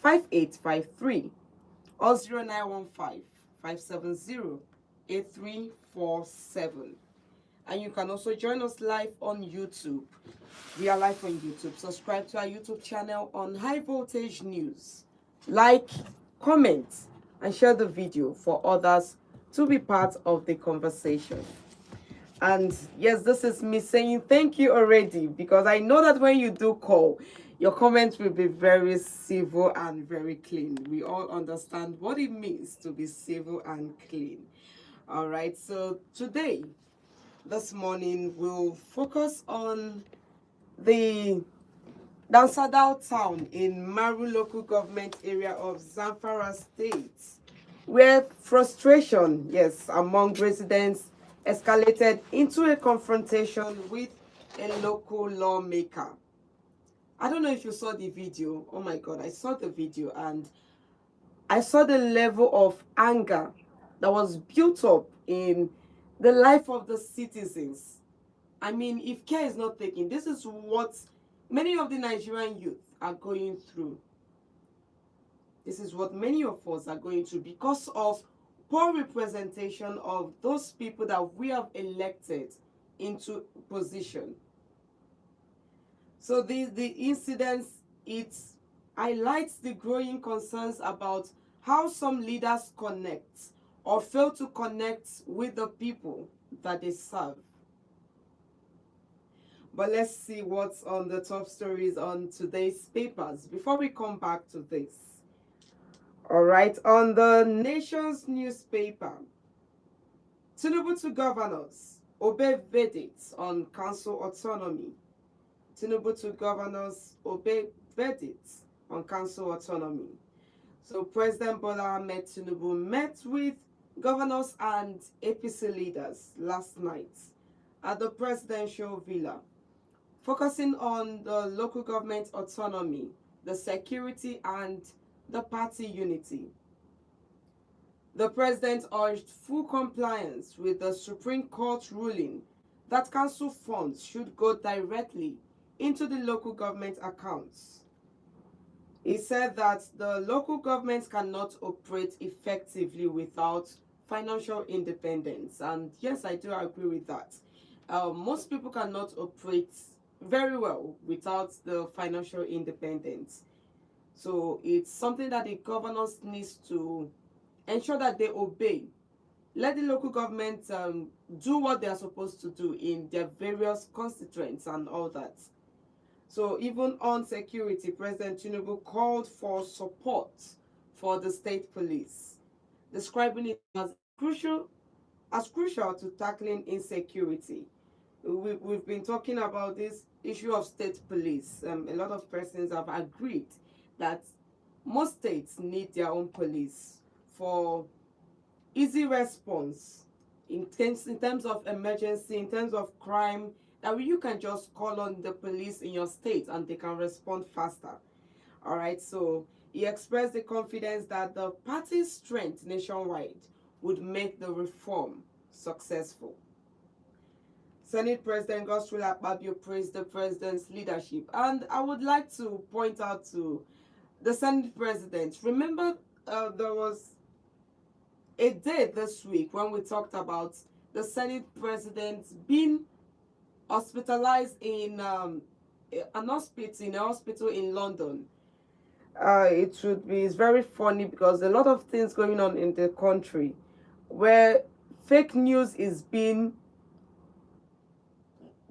5853 or 0915-570-8347. And you can also join us live on YouTube. We are live on YouTube. Subscribe to our YouTube channel on High Voltage News. Like, comment, and share the video for others to be part of the conversation. And yes, this is me saying thank you already, because I know that when you do call, your comments will be very civil and very clean. We all understand what it means to be civil and clean. All right, so today, this morning, we'll focus on the Dansadau town in Maru local government area of Zamfara State, where frustration, yes, among residents escalated into a confrontation with a local lawmaker. I don't know if you saw the video. Oh my God, I saw the video and I saw the level of anger that was built up in the life of the citizens. I mean, if care is not taken, this is what many of the Nigerian youth are going through. This is what many of us are going through because of poor representation of those people that we have elected into position. So the incidents, it highlights the growing concerns about how some leaders connect or fail to connect with the people that they serve. But let's see what's on the top stories on today's papers before we come back to this. All right, on the nation's newspaper, Tinubu to governors, obey verdicts on council autonomy. Tinubu to governors, obey verdicts on council autonomy. So President Bola Ahmed Tinubu met with governors and APC leaders last night at the presidential villa, focusing on the local government autonomy, the security, and the party unity. The president urged full compliance with the Supreme Court ruling that council funds should go directly into the local government accounts. He said that the local governments cannot operate effectively without financial independence. And yes, I do agree with that. Most people cannot operate very well without the financial independence. So it's something that the governors needs to ensure that they obey. Let the local government do what they are supposed to do in their various constituents and all that. So even on security, President Tinubu called for support for the state police, describing it as crucial to tackling insecurity. We've been talking about this issue of state police. A lot of persons have agreed that most states need their own police for easy response in terms of emergency, in terms of crime, that you can just call on the police in your state and they can respond faster. All right, so he expressed the confidence that the party's strength nationwide would make the reform successful. Senate President Godswill Akpabio praised the president's leadership. And I would like to point out to the Senate President, remember there was a day this week when we talked about the Senate President being hospitalized in a hospital in London. It's very funny because a lot of things going on in the country where fake news is being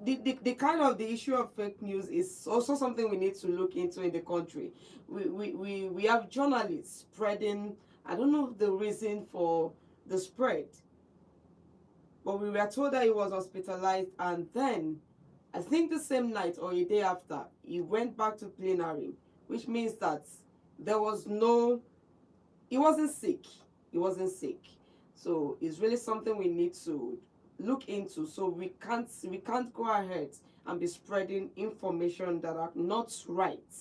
the kind of the issue of fake news is also something we need to look into in the country. We have journalists spreading, I don't know the reason for the spread, but we were told that he was hospitalized, and then I think the same night or a day after, he went back to plenary, which means that there was no, he wasn't sick. He wasn't sick. So it's really something we need to look into, so we can't go ahead and be spreading information that are not right.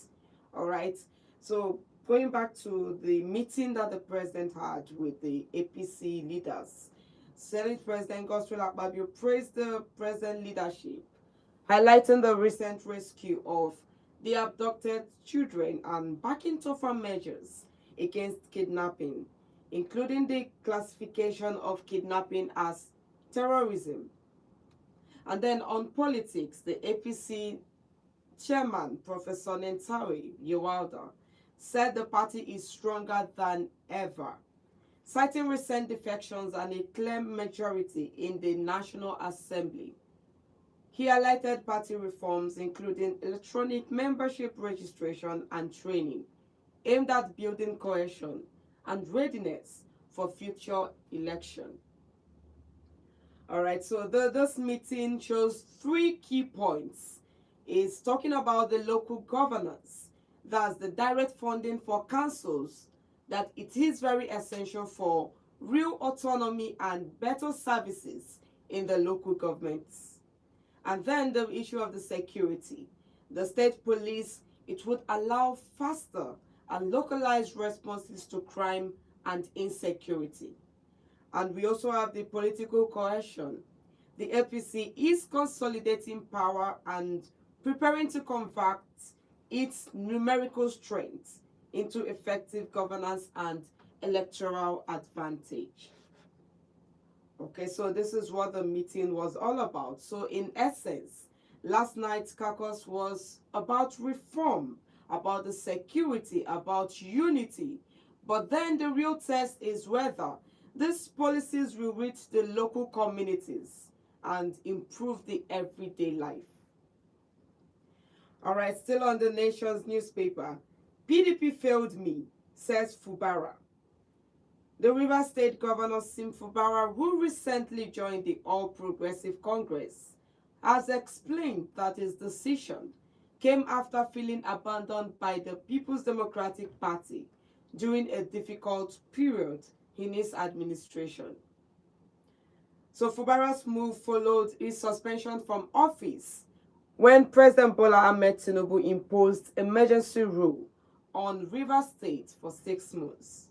All right, so going back to the meeting that the president had with the APC leaders, Senate President Godswill Akpabio praised the president's leadership, highlighting the recent rescue of the abducted children and backing tougher measures against kidnapping, including the classification of kidnapping as terrorism. And then on politics, the APC chairman, Professor Nentawe Yewalda, said the party is stronger than ever, citing recent defections and a clear majority in the National Assembly. He highlighted party reforms, including electronic membership registration and training, aimed at building cohesion and readiness for future election. All right, so this meeting shows three key points. It's talking about the local governance, that's the direct funding for councils, that it is very essential for real autonomy and better services in the local governments. And then the issue of the security. The state police, it would allow faster and localized responses to crime and insecurity. And we also have the political cohesion. The APC is consolidating power and preparing to convert its numerical strength into effective governance and electoral advantage. Okay, so this is what the meeting was all about. So in essence, last night's caucus was about reform, about the security, about unity. But then the real test is whether these policies will reach the local communities and improve the everyday life. All right, still on the nation's newspaper. PDP failed me, says Fubara. The Rivers State Governor Sim Fubara, who recently joined the All Progressive Congress, has explained that his decision came after feeling abandoned by the People's Democratic Party during a difficult period in his administration. So Fubara's move followed his suspension from office when President Bola Ahmed Tinubu imposed emergency rule on Rivers State for 6 months.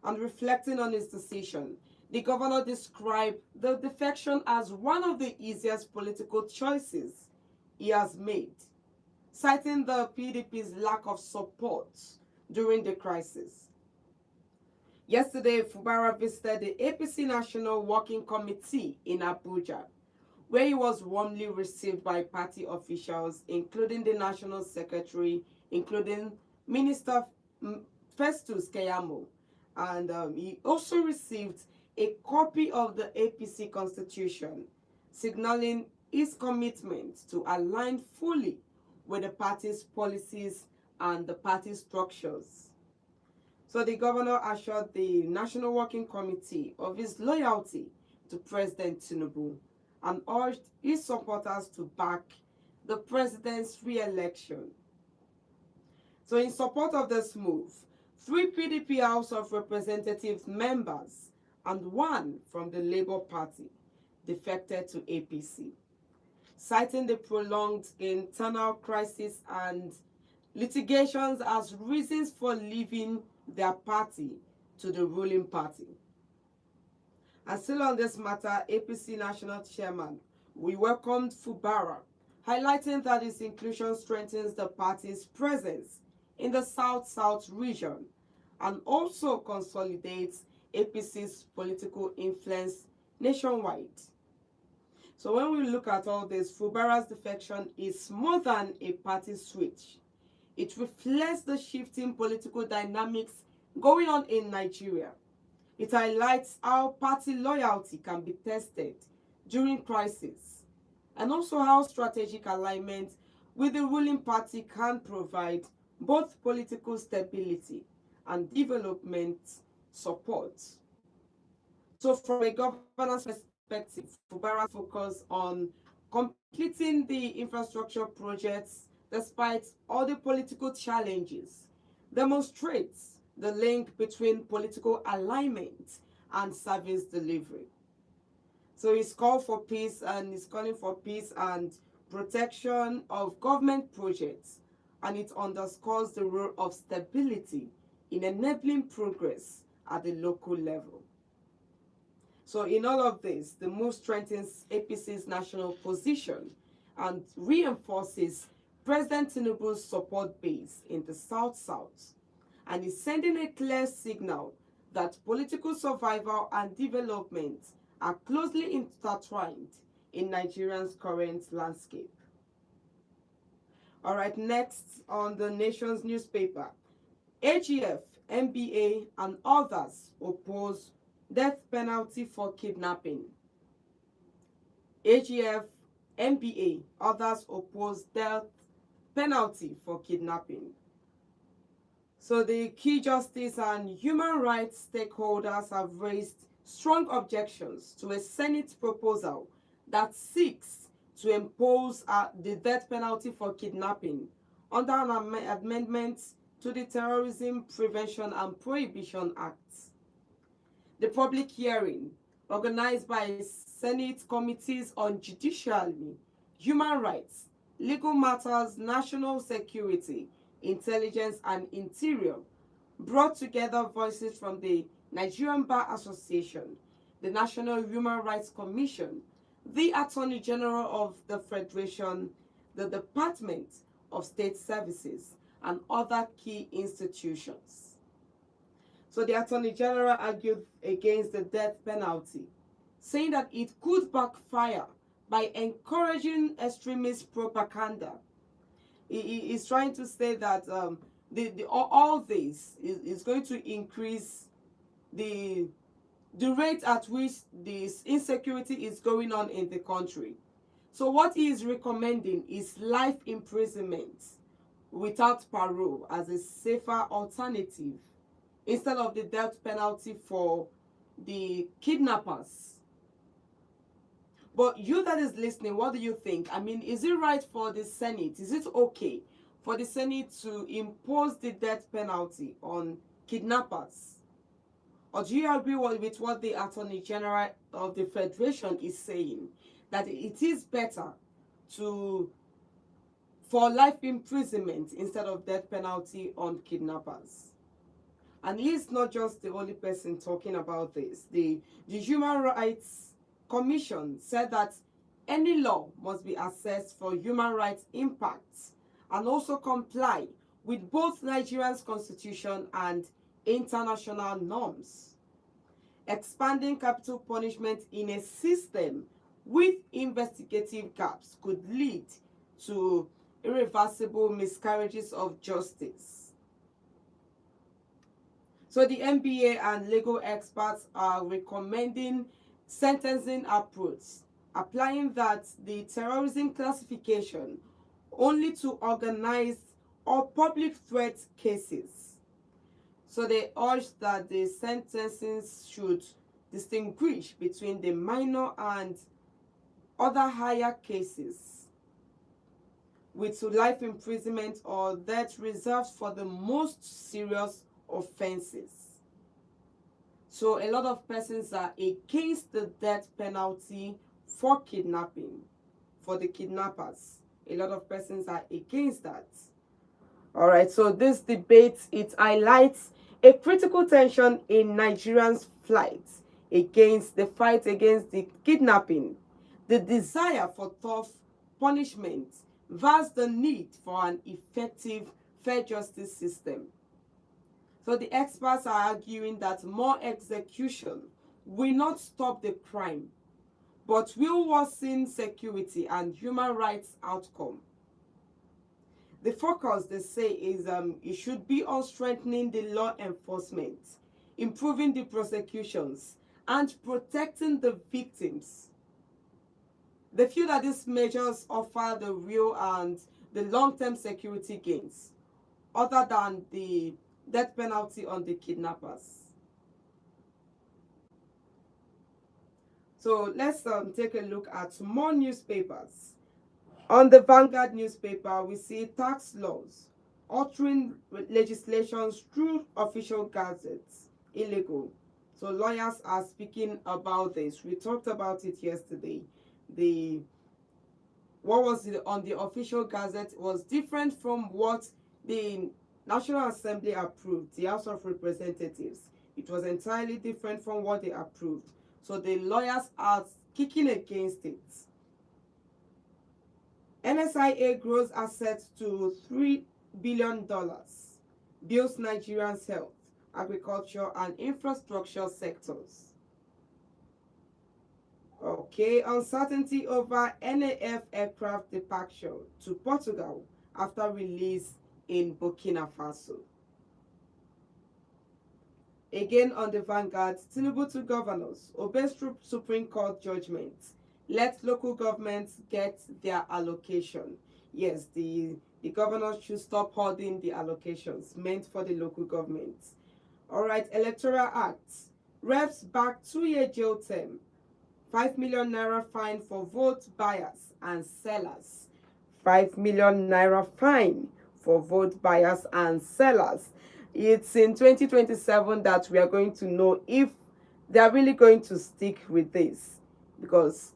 And reflecting on his decision, the governor described the defection as one of the easiest political choices he has made, citing the PDP's lack of support during the crisis. Yesterday, Fubara visited the APC National Working Committee in Abuja, where he was warmly received by party officials, including the National Secretary, including Minister Festus Keyamo. And he also received a copy of the APC Constitution, signaling his commitment to align fully with the party's policies and the party structures. So the governor assured the National Working Committee of his loyalty to President Tinubu and urged his supporters to back the president's re-election. So in support of this move, 3 PDP House of Representatives members and 1 from the Labour Party defected to APC, citing the prolonged internal crisis and litigations as reasons for leaving their party to the ruling party. And still on this matter, APC National Chairman, we welcomed Fubara, highlighting that his inclusion strengthens the party's presence in the South-South region and also consolidates APC's political influence nationwide. So when we look at all this, Fubara's defection is more than a party switch. It reflects the shifting political dynamics going on in Nigeria. It highlights how party loyalty can be tested during crisis, and also how strategic alignment with the ruling party can provide both political stability and development support. So from a governance perspective, Fubara focused on completing the infrastructure projects despite all the political challenges, demonstrates the link between political alignment and service delivery. So he's called for peace, and he's calling for peace and protection of government projects, and it underscores the role of stability in enabling progress at the local level. So in all of this, the move strengthens APC's national position and reinforces President Tinubu's support base in the South-South and is sending a clear signal that political survival and development are closely intertwined in Nigeria's current landscape. All right, next on the nation's newspaper, AGF, MBA, and others oppose death penalty for kidnapping. AGF, MBA, others oppose death penalty for kidnapping. So the key justice and human rights stakeholders have raised strong objections to a Senate proposal that seeks to impose the death penalty for kidnapping under an amendment to the Terrorism Prevention and Prohibition Act. The public hearing, organized by Senate Committees on Judiciary, Human Rights, Legal Matters, National Security, Intelligence, and Interior, brought together voices from the Nigerian Bar Association, the National Human Rights Commission, the Attorney General of the Federation, the Department of State Services, and other key institutions. So the Attorney General argued against the death penalty, saying that it could backfire by encouraging extremist propaganda. He is trying to say that all this is going to increase the rate at which this insecurity is going on in the country. So what he is recommending is life imprisonment without parole as a safer alternative instead of the death penalty for the kidnappers. But you that is listening, what do you think? I mean, is it right for the Senate? Is it okay for the Senate to impose the death penalty on kidnappers? Or do you agree with what the Attorney General of the Federation is saying, that it is better for life imprisonment instead of death penalty on kidnappers? And he's not just the only person talking about this. The Human Rights Commission said that any law must be assessed for human rights impacts and also comply with both Nigeria's constitution and international norms. Expanding capital punishment in a system with investigative gaps could lead to irreversible miscarriages of justice. So the MBA and legal experts are recommending sentencing approach, applying that the terrorism classification only to organized or public threat cases. So they urge that the sentencing should distinguish between the minor and other higher cases, with life imprisonment or death reserved for the most serious offenses. So a lot of persons are against the death penalty for kidnapping, for the kidnappers. A lot of persons are against that. All right, so this debate, it highlights a critical tension in Nigerians' fight against the kidnapping, the desire for tough punishment versus the need for an effective fair justice system. So the experts are arguing that more execution will not stop the crime, but will worsen security and human rights outcome. The focus, they say, is it should be on strengthening the law enforcement, improving the prosecutions, and protecting the victims. They feel that these measures offer the real and the long-term security gains, other than the death penalty on the kidnappers. So let's take a look at more newspapers. On the Vanguard newspaper, we see tax laws altering legislations through official gazettes illegal. So lawyers are speaking about this. We talked about it yesterday. What was on the official gazette was different from what the National Assembly approved, the House of Representatives. It was entirely different from what they approved. So the lawyers are kicking against it. NSIA grows assets to $3 billion, builds Nigeria's health, agriculture, and infrastructure sectors. Okay, uncertainty over NAF aircraft departure to Portugal after release in Burkina Faso. Again on the Vanguard, Tinubu to governors, obey Supreme Court judgment. Let local governments get their allocation. Yes, the governors should stop holding the allocations meant for the local governments. All right, Electoral Act. Reps back 2-year jail term. 5 million naira fine for vote buyers and sellers. 5 million naira fine for vote buyers and sellers. It's in 2027 that we are going to know if they are really going to stick with this, because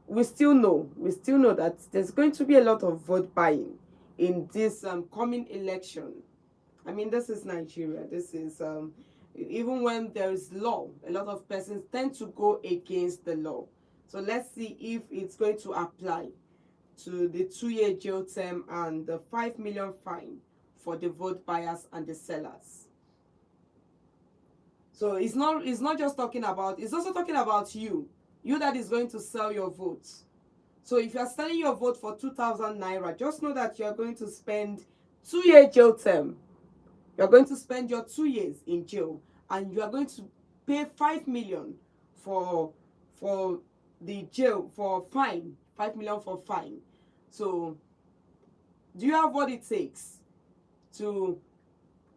we still know that there's going to be a lot of vote buying in this coming election. I mean, this is Nigeria. This is even when there is law, a lot of persons tend to go against the law. So let's see if it's going to apply to the 2-year jail term and the 5 million fine for the vote buyers and the sellers. So it's not just talking about, it's also talking about you that is going to sell your vote. So if you are selling your vote for 2,000 naira, just know that you are going to spend 2-year jail term. You are going to spend your 2 years in jail, and you are going to pay 5 million for the jail, for fine, 5 million for fine. So do you have what it takes to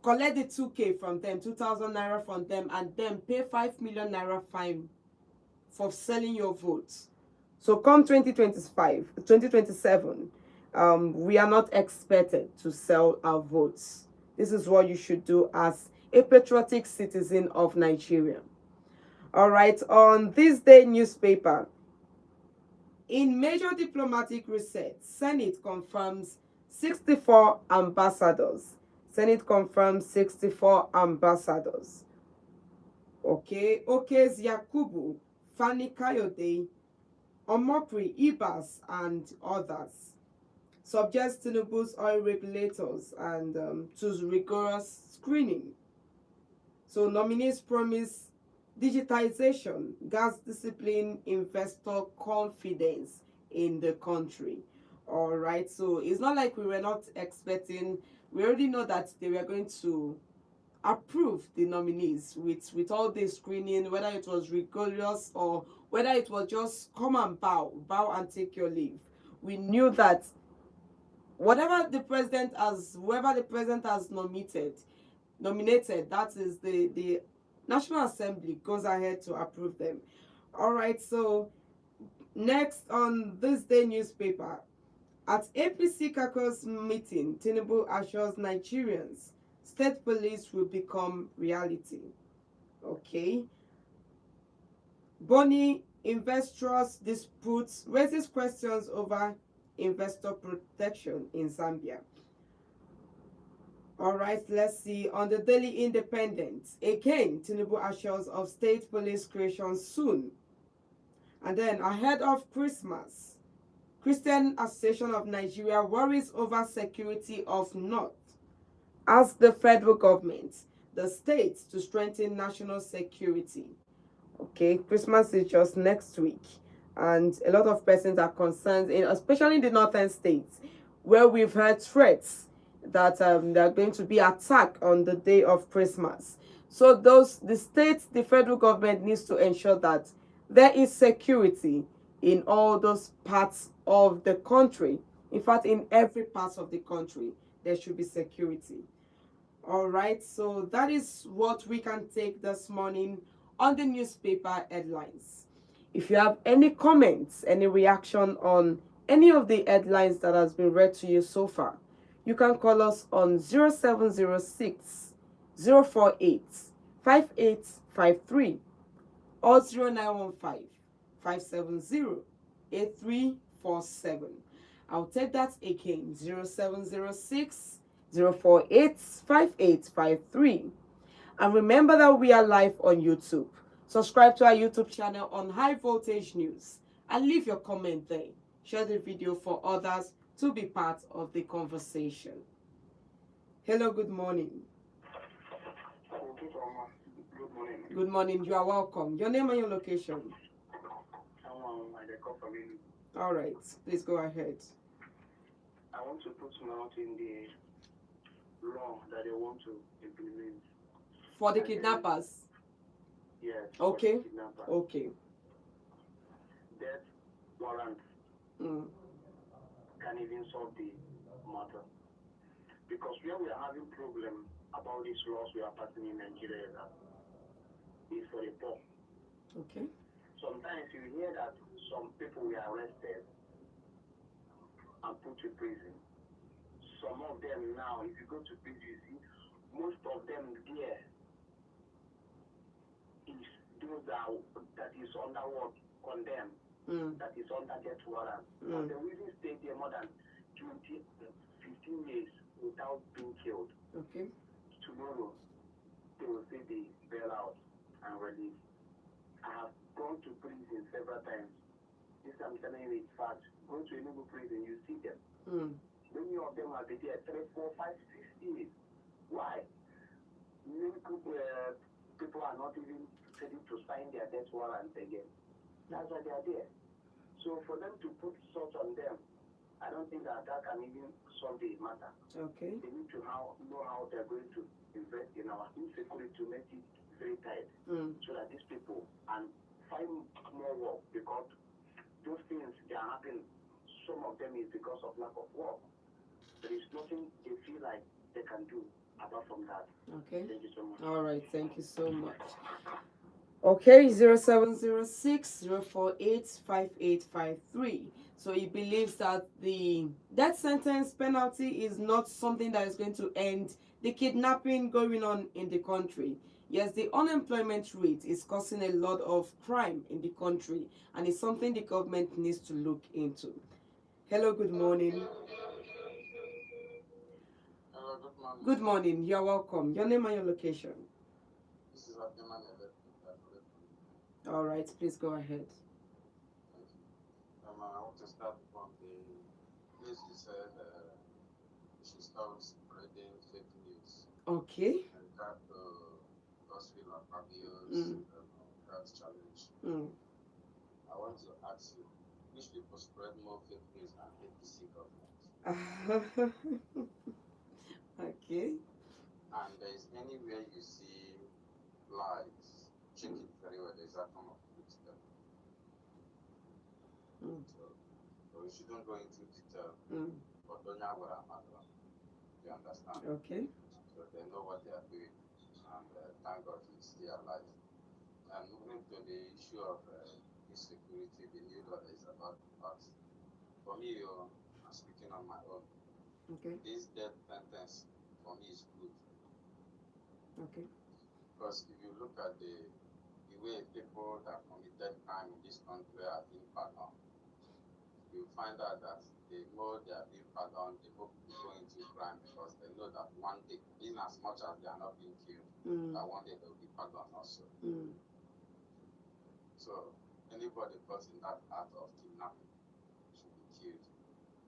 collect the 2K from them, 2,000 naira from them, and then pay 5 million naira fine for selling your votes? So come 2027, we are not expected to sell our votes. This is what you should do as a patriotic citizen of Nigeria. All right, on this day newspaper, in major diplomatic reset, Senate confirms 64 ambassadors. Senate confirms 64 ambassadors. Okay, Okez Yakubu, Fani Kayode, Omopri Ibas, and others. Subjects Tinubu's oil regulators and to rigorous screening. So nominees promise digitization, gas discipline, investor confidence in the country. All right, so it's not like we were not expecting. We already know that they were going to approve the nominees with all the screening, whether it was rigorous or whether it was just come and bow and take your leave. We knew that whoever the president has nominated, that is the National Assembly goes ahead to approve them. All right, so next on this day newspaper, at APC caucus meeting, Tinubu assures Nigerians state police will become reality. Okay. Boni investors disputes raises questions over investor protection in Zambia. All right, let's see. On the Daily Independent, again, Tinubu assures of state police creation soon. And then ahead of Christmas, Christian Association of Nigeria worries over security of North. Ask the federal government, the states to strengthen national security. Okay, Christmas is just next week, and a lot of persons are concerned, especially in the northern states, where we've heard threats that there are going to be attack on the day of Christmas. So the federal government needs to ensure that there is security in all those parts of the country. In fact, in every part of the country, there should be security. All right, so that is what we can take this morning on the newspaper headlines. If you have any comments, any reaction on any of the headlines that has been read to you so far, you can call us on 0706 048 5853 or 0915 570 8347. I'll take that again, 0706 048 5853. And remember that we are live on YouTube. Subscribe to our YouTube channel on High Voltage News and leave your comment there. Share the video for others to be part of the conversation. Hello, good morning. Good morning. Good morning, you are welcome. Your name and your location. All right, please go ahead. I want to put my out in the law that they want to implement. For the kidnappers? Yes. Okay. For the kidnappers. Okay. Death warrant can even solve the matter. Because where we are having problem about these laws we are passing in Nigeria is for the poor. Okay. Sometimes you hear that some people were arrested and put to prison. Some of them now, if you go to prison, you see most of them there is those that is under what condemned, that is under death warrant. But the reason stay there more than 20, 15 years without being killed. Okay. Tomorrow they will say they bail out and release. I have gone to prison several times. This I'm telling you is fact. Go to any prison, you see them. Many of them have been there 3, 4, 5, 6 years. Why? Many people are not even ready to sign their death warrant again. That's why they are there. So for them to put salt on them, I don't think that can even solve the matter. Okay. They need to know how they're going to invest in our insecurity to make it very tight, so that these people and find more work, because those things they are happening. Some of them is because of lack of work. There is nothing they feel like they can do apart from that. Okay. Thank you so much. All right. Thank you so much. Okay, 0706-048-5853. So he believes that the death sentence penalty is not something that is going to end the kidnapping going on in the country. Yes, the unemployment rate is causing a lot of crime in the country, and it's something the government needs to look into. Hello, good morning. Hello, good morning. Good morning, you're welcome. Your name and your location. This is Abdulman. All right, please go ahead. Thank you. I want to start from the place you said you should start spreading fake news. Okay. And that gospel of Fabio's God's challenge. I want to ask you, which people spread more fake news and APC government? Okay. And there is anywhere you see lies, check it very well. There's that kind of truth there. So we shouldn't go into detail. But don't know what I'm at. You understand? Okay. So they know what they are doing, and thank God he's still alive. And moving to the issue of insecurity, the new law is about us. For me, I'm speaking on my own. Okay. This death sentence for me is good. Okay. Because if you look at the way people that committed crime in this country are being pardoned, you find out that the more they are being pardoned, the more people go into crime, because they know that one day, in as much as they are not being killed, that one day they will be pardoned also. So anybody caught in that act of kidnapping should be killed.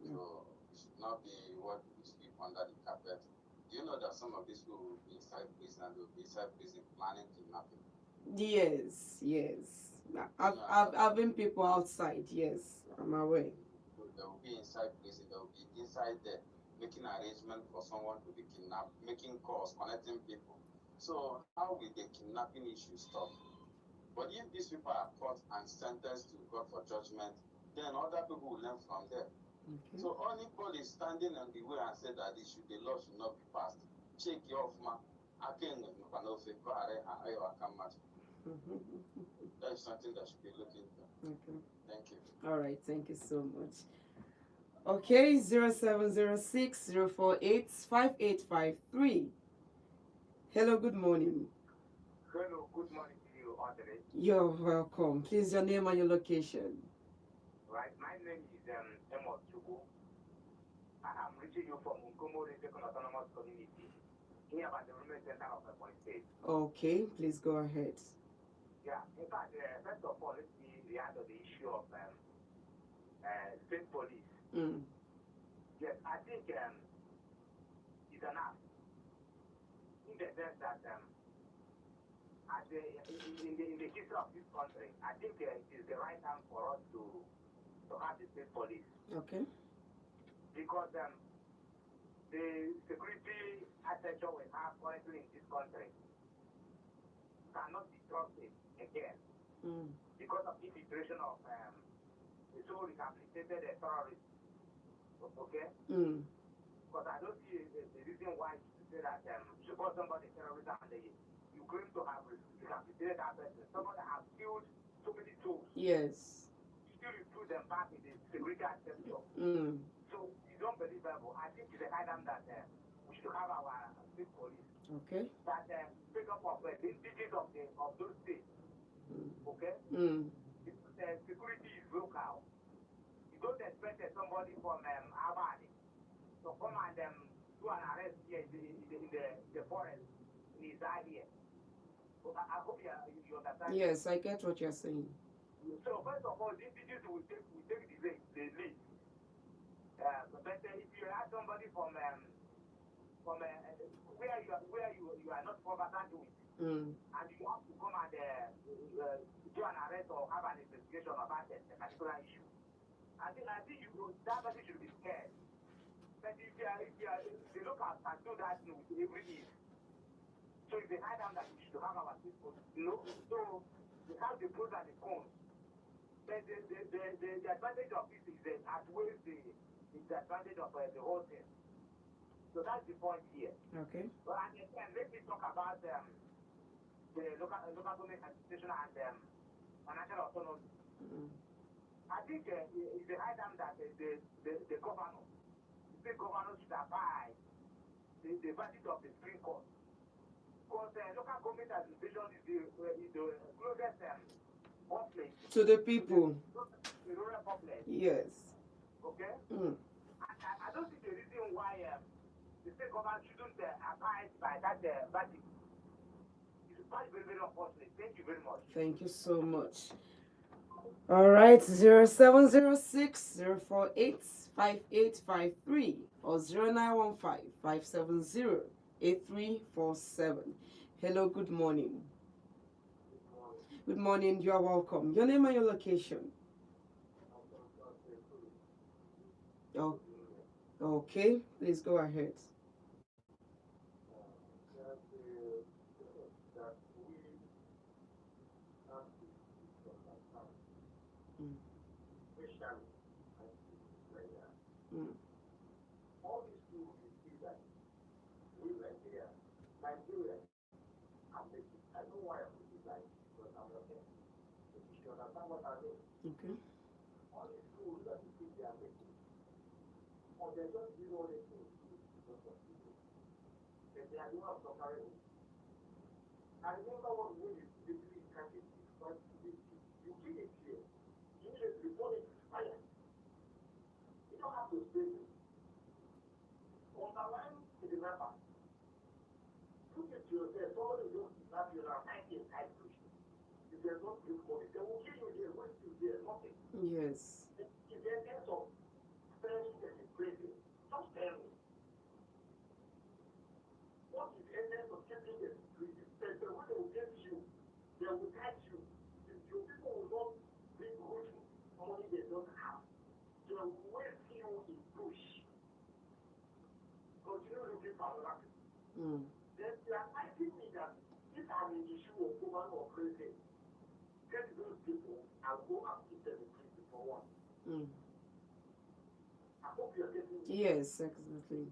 So it should not be what we sweep under the carpet. Do you know that some of these people will be inside prison and they will be inside prison planning kidnapping? Yes, yes. I've been people outside, yes, I'm aware. They will be inside prison, they will be inside there making arrangement for someone to be kidnapped, making calls, connecting people. So how will the kidnapping issue stop? But if these people are caught and sentenced to God for judgment, then other people will learn from them. Okay. So anybody standing on the way and say that the law should not be passed, check your off, man. That is something that should be looked into. Okay. Thank you. All right, thank you so much. Okay, 0706-048-5853. Hello, good morning. Hello, good morning to you, Audrey. You're welcome. Please, your name and your location. Right, my name is Emo Chugu. I'm reaching you from Nkomo Regional Autonomous Community here at the Women's Center of the State. Okay, please go ahead. Yeah, in fact, first of all, let's see the issue of state police. Yes, I think it's enough in the sense that in the history of this country, I think it is the right time for us to have the state police. Okay. Because the security architecture we have currently in this country cannot be trusted again because of infiltration of the so rehabilitated terrorists. Okay? Because I don't see a reason why you say that support somebody terrorism and you claim to have rehabilitated that person. Somebody has killed so many souls. Yes. Still recruit them back in the security architecture. So it's unbelievable. I think it's a high time that we should have our state police. Okay. That pick up of the indigenous of those states. Okay? Because security is local. You don't expect somebody from Abadi to come and do an arrest here in the forest in his area. So I hope you understand. Yes, I get what you're saying. So first of all, the indigenous will take the lead. But if you have somebody from where you are not conversant with, and you have to come and do an arrest or have an investigation about a particular issue, I think that person should be scared. But if the locals can do that with every need, so it's a high time that we should have our people. So we have the pros and the cons. But the advantage of this is that outweighs the advantage of the whole thing. So that's the point here. Okay. But and let me talk about the local government administration and financial autonomy. I think it's the high time that the governor, the state governor should abide the verdict of the Supreme Court. Because local government administration is the closest conflict to the people. The rural populace. Yes. Okay? I don't see the reason why the state government shouldn't abide by that verdict. It's very, very unfortunate. Thank you very much. Thank you so much. All right, 0706 048 5853 or 0915 570 8347. Hello, good morning. Good morning, you are welcome. Your name and your location. Oh, okay, please go ahead. All these people you see that we Nigeria, I know why I'm looking like because I'm not there. You understand what I mean? Okay. All these schools that you see they are making, or they're just doing all these things because of people. But they are not suffering. I remember what way you really catch it because you give it here. You need to report it fire. You don't have to spray it. Underline to the member. Put it to yourself. Somebody will just slap you around 19 times. If there's not good money, they will kill you there. What is there? Nothing. Yes. If there's any sort of spending that is crazy, just tell me. What is the essence of keeping the security? The way they will get you, they will catch you. Your people will not bring good money they don't have. They will waste you in bush. Continue looking for another people. Then they are asking me that if I'm in the shoe of governor or president, get those people and go and keep them in prison for one. I hope you are getting me. Yes, exactly.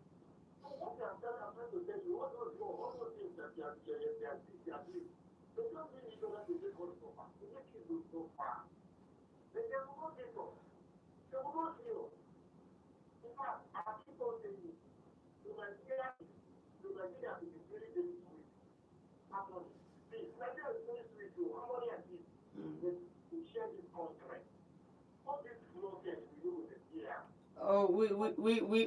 So what I'm trying to tell you, all those things that they are doing, they don't really know that they take us so far. They make you go so far. They will not take us. They will not see us. In fact, I keep on saying this. Nigeria is very, very sweet. Harmony. Nigeria is very sweet too. Harmony and peace. We share this country. All this nonsense we do with Nigeria. Oh,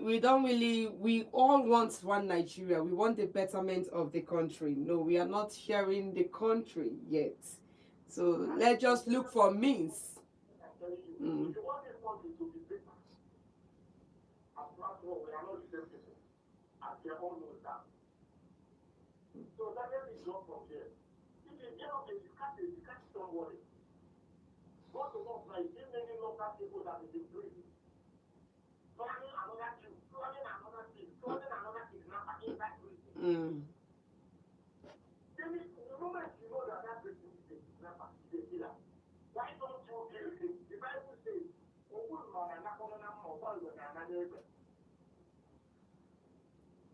we don't really, we all want one Nigeria. We want the betterment of the country. No, we are not sharing the country yet. So let's just look for means. I'm telling you, if you want this country to be better and prosper, all, we are not the same people. And they all know that. So that let me go from here. If you get up and discuss somebody, go to work like this many local people that is in prison. Planning another thing, planning another thing, planning another kidnapper inside prison. Then the moment you know that that person is a kidnapper, is a killer, why don't you kill him? The Bible says,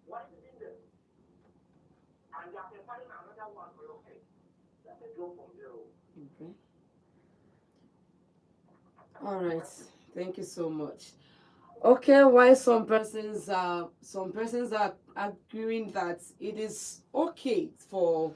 why is it in there? And you are preparing another one for your head. Let me go from there. Okay. All right. Thank you so much. Okay, why some persons are arguing that it is okay for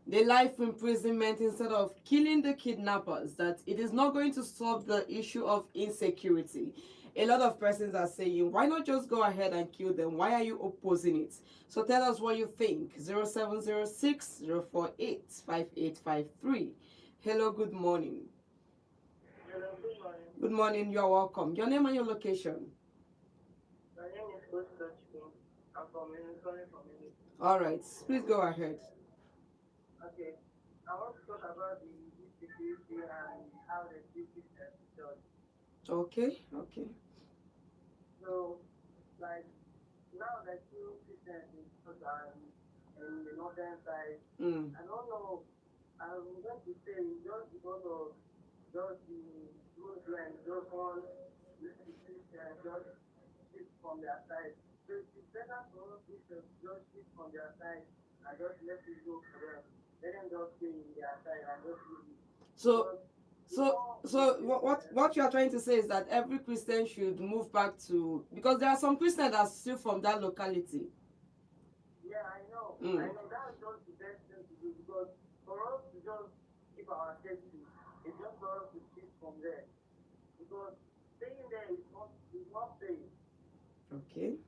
the life imprisonment instead of killing the kidnappers, that it is not going to solve the issue of insecurity. A lot of persons are saying, why not just go ahead and kill them? Why are you opposing it? So tell us what you think. 0706-048-5853. Hello, good morning. Good morning, you're welcome. Your name and your location. My name is Gusau. I'm from Minnesota. All right, please go ahead. Okay. I want to talk about the insecurity and how the district is judged. Okay, okay. So, like, now that you Christians in the northern side, I don't know, I'm going to say just because of just the Muslims, just want the Christians just sit from their side. So it's better for us Christians just sit from their side and just let it go for them. Let them just stay in their side and just leave it. So what you are trying to say is that every Christian should move back to, because there are some Christians that are still from that locality. Yeah, I know. I know that's just the best thing to do, because for us to just keep our safety, it's just for us to shift from there. Because staying there is not safe. Okay.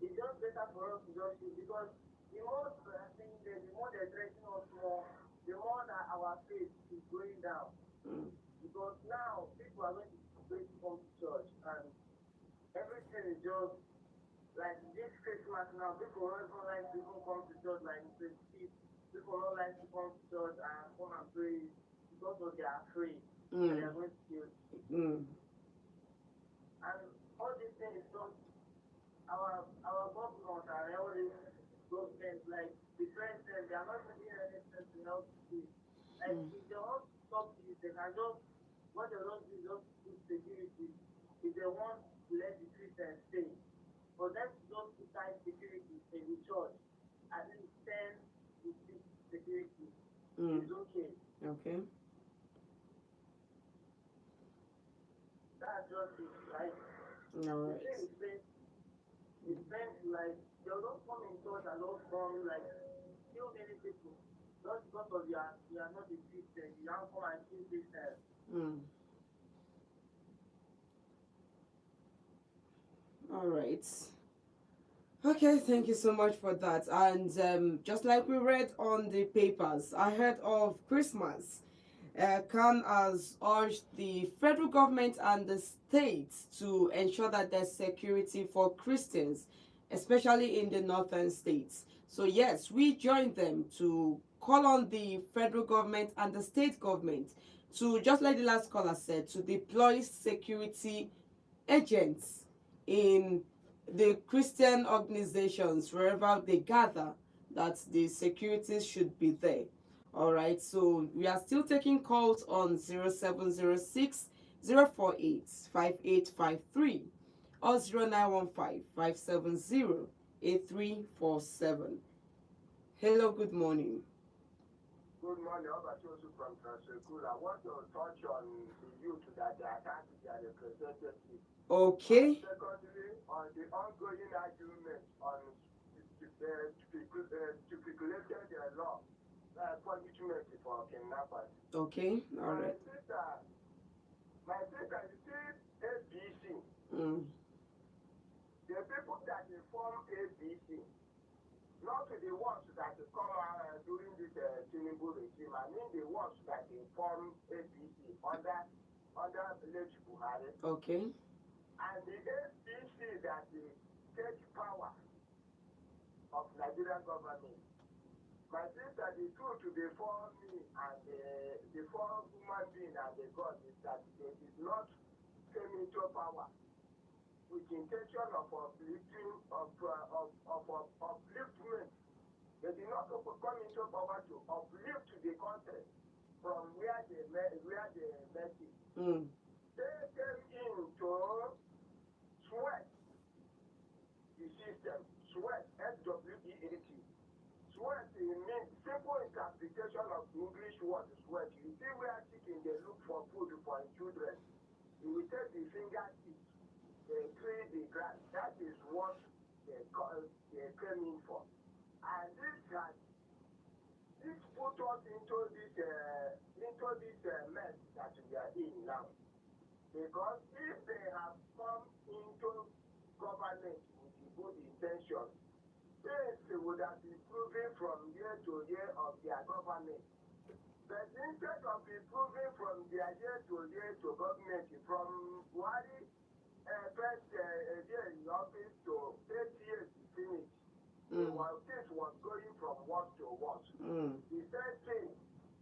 It's just better for us to just shift, because the more we are staying there, the more they're threatening us more, the more that our faith is going down. Because now people are going to come to church and everything is just like this Christmas now. People don't even like to even come to church like this. People don't like to come to church and come and pray because of they are afraid that they are going to kill. And all these things is just our government and all these governments, like the president, they are not doing anything to help people. Like if they want to stop this, they can just, what they don't do is just put security. If they want to let the Christians stay, for them to just put tight security in the church, at least 10 to 6 security is okay. Okay. That's just it, right? All right. It's meant like they don't come in church and don't come like kill many people. Just because of you are not a Christian, you don't come and kill Christians. All right. Okay, thank you so much for that. And just like we read on the papers, ahead of Christmas, Khan has urged the federal government and the states to ensure that there's security for Christians, especially in the northern states. So yes, we join them to call on the federal government and the state government to, just like the last caller said, to deploy security agents in the Christian organizations wherever they gather, that the securities should be there. All right, so we are still taking calls on 0706 048 5853 or 0915 570 8347. Hello, good morning. Good morning, Operatives from Dansadau. I want to touch on the youth that they attack their representatives. Okay. Secondly, on the ongoing argument on stipulated law, punishment for kidnappers. Okay, all right. My sister, you see ABC. The people that they form ABC, not the ones that come out during this Tinubu regime. I mean the ones that they form ABC under village Buhari. Okay. And the APC that they take power of Nigerian government. My sister, the truth before me and before human being and the God is that they did not came into power with intention of uplifting, of upliftment. They did not come into power to uplift the country from where they met it. Mm. They came in to sweat the system, sweat, SWEAT. Sweat means simple interpretation of the English word sweat. You see where chicken they look for food for children. You will take the finger tip, they clean the grass. That is what they came in for. And this put us into this mess that we are in now. Because if they have come into government with the good intention, they would have been improving from year to year of their government. But instead of improving from their year to government, from Wari first year in office to 8 years to finish, this was going from worse to worse. The same thing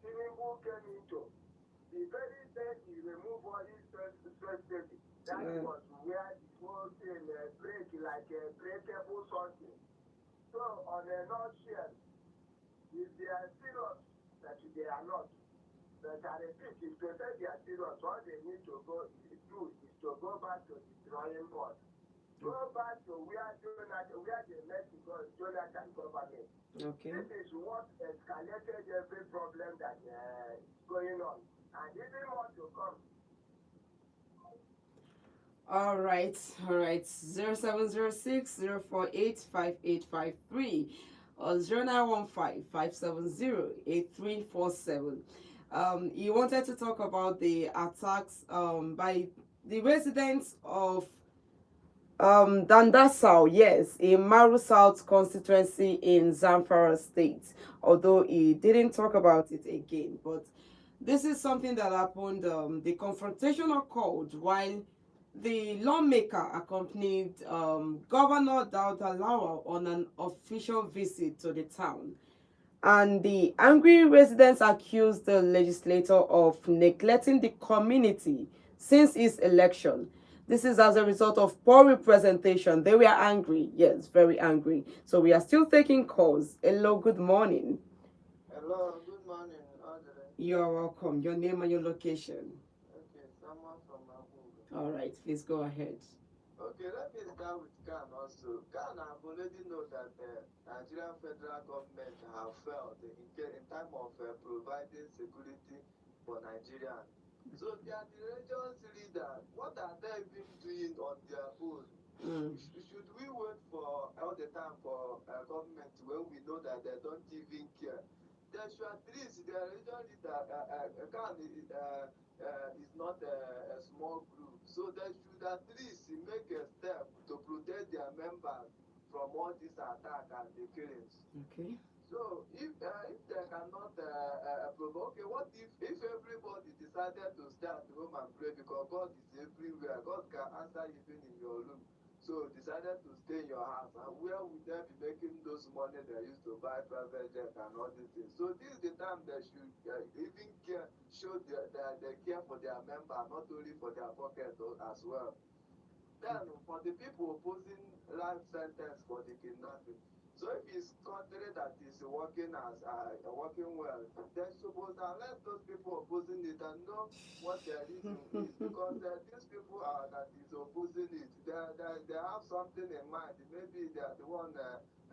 Tinubu came into. The very day he removed all his subsidy, that was where the whole thing break like a breakable something. So on a nutshell, if they are serious, that they are not. But I repeat, if they say they are serious, all they need to do is to go back to the drawing board. Go back to where they met to go Jonathan government. Okay. This is what escalated every problem that is going on. And even more to come. All right. 0706 048 5853 or 0915 570 8347. You wanted to talk about the attacks by the residents of Dansadau, yes, in Maru South constituency in Zamfara State. Although he didn't talk about it again, but this is something that happened. The confrontation occurred while the lawmaker accompanied Governor Dauda Lawal on an official visit to the town. And the angry residents accused the legislator of neglecting the community since his election. This is as a result of poor representation. They were angry, yes, very angry. So we are still taking calls. Hello, good morning. Hello, good morning, Audrey. You are welcome. Your name and your location. Okay, someone from Maputo. All right, please go ahead. Okay, let me start with Khan also. Khan have already know that the Nigerian federal government have failed in time of providing security for Nigerians. So they are the region's leader. What are they even doing on their own? Should we wait for all the time for government when we know that they don't even care? They should at least the region leader Khan is not a small group, so they should at least make a step to protect their members from all this attack and the killings. Okay. So if they cannot provoke, okay, what if everybody decided to stay at home and pray because God is everywhere, God can answer even in your room. So decided to stay in your house, and where would they be making those money they used to buy private jet and all these things? So this is the time they should even show they care for their member, not only for their pocket as well. Then for the people opposing life sentence for the kidnapping, so if it's country that is working working well, they're supposed to let those people opposing it and know what their reason is, because these people that is opposing it, they have something in mind. Maybe they are the one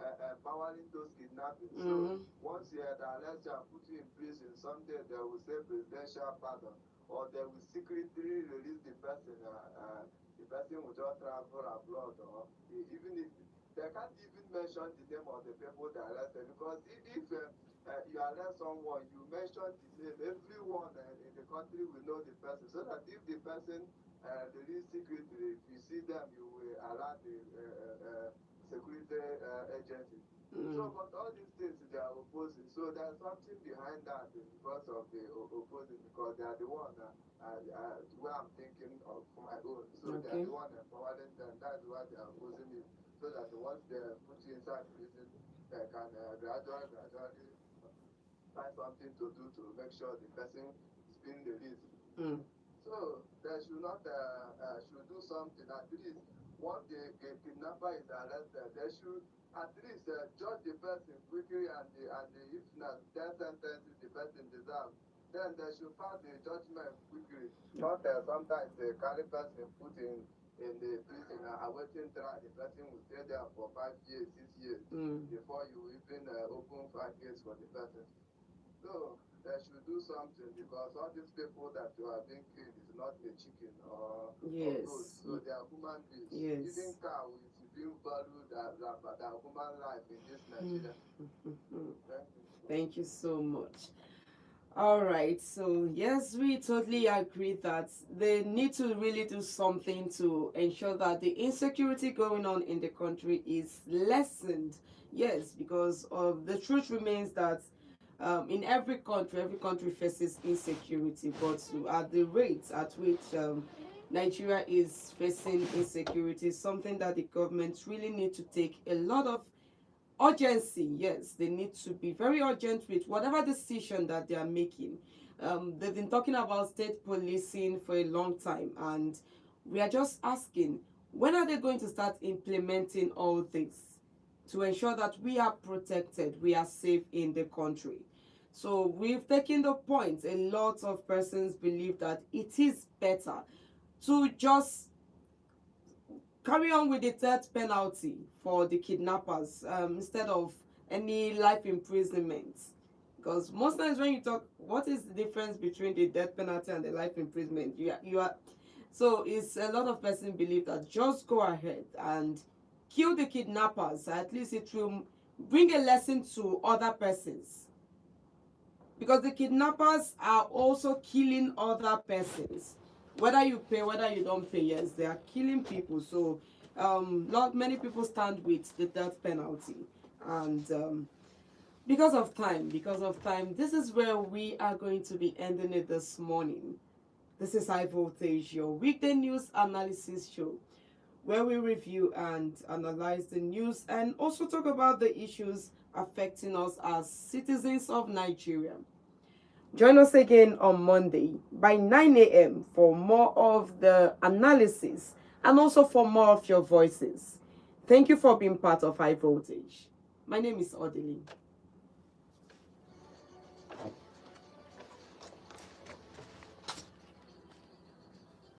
empowering those kidnapping. So once you are arrested and put you in prison, someday they will say presidential pardon, or they will secretly release the person. The person will just travel abroad, or even if they can't even mention the name of the people they arrested, because if you arrest someone, you mention the name, everyone in the country will know the person, so that if the person release secretly, if you see them, you will alert the security agency. So, but all these things they are opposing. So there's something behind that because of the opposing, because they are the one where I'm thinking of for my own. So they are Okay. the one empowering them. That's why they are opposing it. So that once they put you inside prison, they can gradually find something to do to make sure the person is being released. Mm. So they should not should do something. At least once the kidnapper is arrested, they should at least judge the person quickly and if not death sentence the person deserves, then they should pass the judgment quickly. Not sometimes they carry person put in the prison awaiting trial. The person will stay there for 5 years, 6 years before you even open 5 years for the person. So they should do something because all these people that you are being killed is not a chicken or Yes. goat. So they are human beings. Yes. Even cow is being valued than human life in this Nigeria. Thank you so much. All right, so yes, we totally agree that they need to really do something to ensure that the insecurity going on in the country is lessened. Yes, because of the truth remains that in every country faces insecurity, but at the rate at which Nigeria is facing insecurity is something that the government really need to take a lot of urgency. Yes, they need to be very urgent with whatever decision that they are making. They've been talking about state policing for a long time, and we are just asking, when are they going to start implementing all this to ensure that we are protected, we are safe in the country? So we've taken the point. A lot of persons believe that it is better to just carry on with the death penalty for the kidnappers instead of any life imprisonment. Because most times when you talk, what is the difference between the death penalty and the life imprisonment? You are so it's a lot of persons believe that just go ahead and kill the kidnappers. At least it will bring a lesson to other persons. Because the kidnappers are also killing other persons, whether you pay, whether you don't pay. Yes, they are killing people. So not many people stand with the death penalty, and because of time, this is where we are going to be ending it this morning. This is High Voltage, your weekday news analysis show, where we review and analyze the news and also talk about the issues affecting us as citizens of Nigeria. Join us again on Monday by 9 a.m. for more of the analysis and also for more of your voices. Thank you for being part of High Voltage. My name is Odili.